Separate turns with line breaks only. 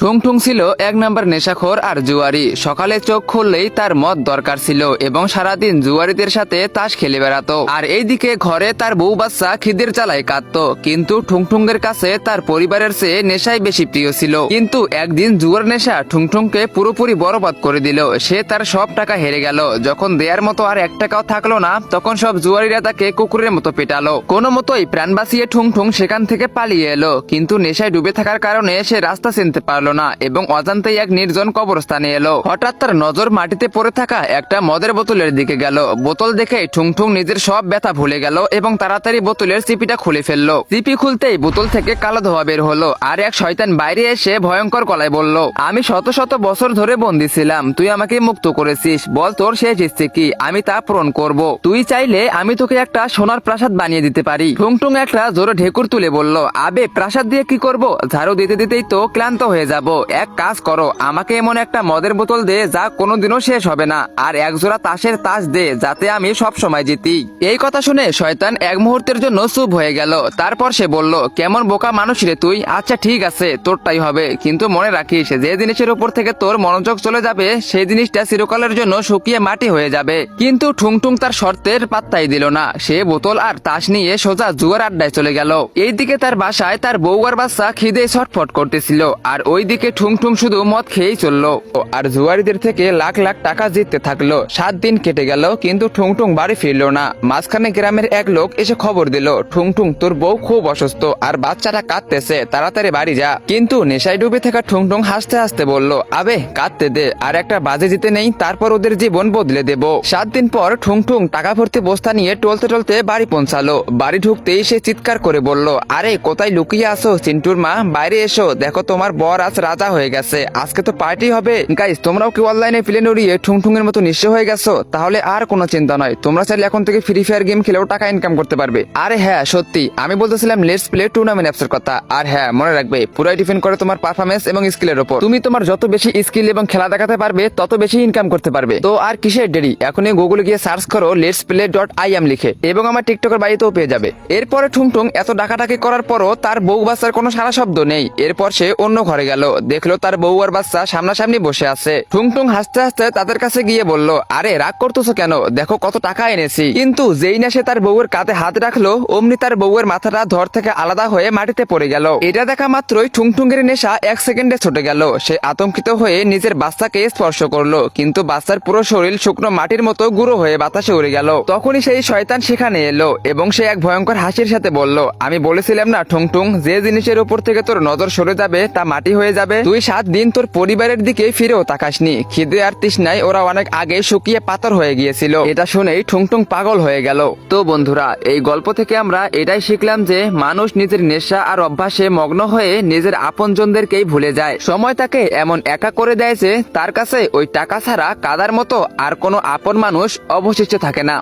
ঠুংঠুং ছিল এক নাম্বার নেশাখোর আর জুয়ারি। সকালে চোখ খুললেই তার মদ দরকার ছিল এবং সারাদিন জুয়ারিদের সাথে তাস খেলে বেড়াতো। আর এইদিকে ঘরে তার বউ বাচ্চা খিদের জ্বালায় কাঁদতো। কিন্তু ঠুংঠুংয়ের কাছে তার পরিবারের চেয়ে নেশাই বেশি প্রিয় ছিল। কিন্তু একদিন জুয়ার নেশা ঠুংঠুংকে পুরোপুরি বরবাদ করে দিল। সে তার সব টাকা হেরে গেল। যখন দেয়ার মতো আর 1 টাকাও থাকলো না, তখন সব জুয়ারিরা তাকে কুকুরের মতো পেটালো। কোনো মতোই প্রাণ বাঁচিয়ে ঠুংঠুং সেখান থেকে পালিয়ে এলো। কিন্তু নেশায় ডুবে থাকার কারণে সে রাস্তা চিনতে পারলো না এবং অজান্তেই এক নির্জন কবরস্থানে এলো। হঠাৎ তার নজর মাটিতে পড়ে থাকা একটা মদের বোতলের দিকে গেল। বোতল দেখে ঠুংঠুং নিজের সব ব্যথা ভুলে গেল এবং তাড়াতাড়ি বোতলের চিপিটা খুলে ফেললো। চিপি খুলতেই বোতল থেকে কালো ধোঁয়া বের হলো। আর এক শয়তান বাইরে এসে ভয়ঙ্কর গলায় বলল, আমি শত শত বছর ধরে বন্দী ছিলাম, তুই আমাকে মুক্ত করেছিস, বল তোর শেষ ইচ্ছে কি, আমি তা পূরণ করব। তুই চাইলে আমি তোকে একটা সোনার প্রাসাদ বানিয়ে দিতে পারি। ঠুংঠুং একটা জোরে ঢেকুর তুলে বলল, আবে প্রাসাদ দিয়ে কি করব, ঝাড়ু দিতে দিতেই তো ক্লান্ত হয়ে যাব। এক কাজ করো, আমাকে এমন একটা মদের বোতল দে যা কোনোদিনও শেষ হবে না, আর এক জোড়া তাসের তাস দে যাতে আমি সব সময় জিতি। এই কথা শুনে শয়তান এক মুহূর্তের জন্য চুপ হয়ে গেল। তারপর সে বলল, কেমন বোকা মানুষ রে তুই, আচ্ছা ঠিক আছে তোরটাই হবে, কিন্তু মনে রাখিস যে জিনিসের উপর থেকে তোর মনোযোগ চলে যাবে সেই জিনিসটা চিরকালের জন্য শুকিয়ে মাটি হয়ে যাবে। কিন্তু ঠুংঠুং তার শর্তের পাত্তাই দিল না। সে বোতল আর তাস নিয়ে সোজা জুয়ার আড্ডায় চলে গেল। এইদিকে তার বাসায় তার বউ আর বাচ্চা খিদে ছটফট করতেছিল, আর ওইদিকে ঠুংঠুং শুধু মদ খেয়েই চললো আর জুয়ারিদের থেকে লাখ লাখ টাকা জিততে থাকলো। 7 দিন কেটে গেল কিন্তু ঠুংঠুং বাড়ি ফিরলো না। মাঝখানে গ্রামের এক লোক এসে খবর দিল, ঠুংঠুং তোর বউ খুব অসুস্থ আর বাচ্চাটা কাঁদতেছে, তাড়াতাড়ি বাড়ি যা। কিন্তু নেশায় ডুবে থাকা ঠুংঠুং হাসতে হাসতে বলল, আবে কাঁদতে দে, আর একটা বাজে জিতে নেই, তারপর ওদের জীবন বদলে দেব। 7 দিন পর ঠুংঠুং টাকা ভর্তি বস্তা নিয়ে টলতে টলতে বাড়ি পৌঁছালো। বাড়ি ঢুকতেই সে চিৎকার করে বলল, আরে কোথায় লুকিয়ে আসো চিন্টুর মা, বাইরে এসো, দেখো তোমার বর আজ রাজা হয়ে গেছে, আজকে তো পার্টি হবে। গাইস, তোমরাও কি অনলাইনে প্লেন উড়িয়ে ঠুংঠুং এর মতো নিঃস্ব হয়ে গেছো? তাহলে আর কোনো চিন্তা নয়, তোমরা চাইলে এখন থেকে ফ্রি ফায়ার গেম খেলেও টাকা ইনকাম করতে পারবে। আরে হ্যাঁ সত্যি, আমি বলতেছিলাম লেটস প্লে টুর্নামেন্ট অ্যাপস এর কথা। আর হ্যাঁ মনে রাখবে, পুরাই ডিপেন্ড করে তোমার পারফরমেন্স এবং স্কিলের উপর। তুমি তোমার যত বেশি স্কিল এবং খেলা দেখাতে পারবে তত বেশি ইনকাম করতে পারবে। তো আর কিসের দেরি, এখনই গুগলে গিয়ে সার্চ করো letsplay.im লিখে, এবং আমার টিকটকের বাড়িতেও পেয়ে যাবে। এরপরে ঠুংঠুং এত ডাকাডাকি করার পরও তার বউ বাচ্চার কোনো সারা শব্দ নেই। এরপর সে অন্য ঘরে গেল, দেখলো তার বউ আর বাচ্চা সামনাসামনি বসে আছে। ঠুংঠুং হাসতে হাসতে তাদের কাছে গিয়ে বলল, আরে রাগ করতেছো কেন, দেখো কত টাকা এনেছি। কিন্তু যেই না সে তার বউয়ের কাঁধে হাত রাখলো, অমনি তার বউয়ের মাথাটা ধর থেকে আলাদা হয়ে মাটিতে পড়ে গেল। এটা দেখা মাত্রই ঠুংঠুংয়ের নেশা 1 সেকেন্ডে ছুটে গেল। সে আতঙ্কিত হয়ে নিজের বাচ্চাকে স্পর্শ করলো, কিন্তু বাচ্চার পুরো শরীর শুকনো মাটির মতো গুঁড়ো হয়ে বাতাসে উড়ে গেল। তখনই সেই শয়তান সেখানে এলো এবং সে এক ভয়ঙ্কর হাসির সাথে বলল, আমি বলেছিলাম না ঠুংঠুং, যে জিনিসের উপর থেকে তোর নজর সরে যাবে তা মাটি হয়ে যাবে। তুই 7 দিন তোর পরিবারের দিকে ফিরেও তাকাসনি, খিদে আর তৃষ্ণায় ওরা অনেক আগে শুকিয়ে পাথর হয়ে গিয়েছিল। এটা শুনেই ঠুংঠুং পাগল হয়ে গেল। তো বন্ধুরা, এই গল্প থেকে আমরা এটাই শিখলাম যে মানুষ নিজের নেশা আর অভ্যাসে মগ্ন হয়ে নিজের আপনজনদেরকেই ভুলে যায়। সময় তাকে এমন একা করে দেয় যে তার কাছে ওই টাকা ছাড়া কাদার মতো আর কোনো আপন মানুষ অবশিষ্ট থাকে না।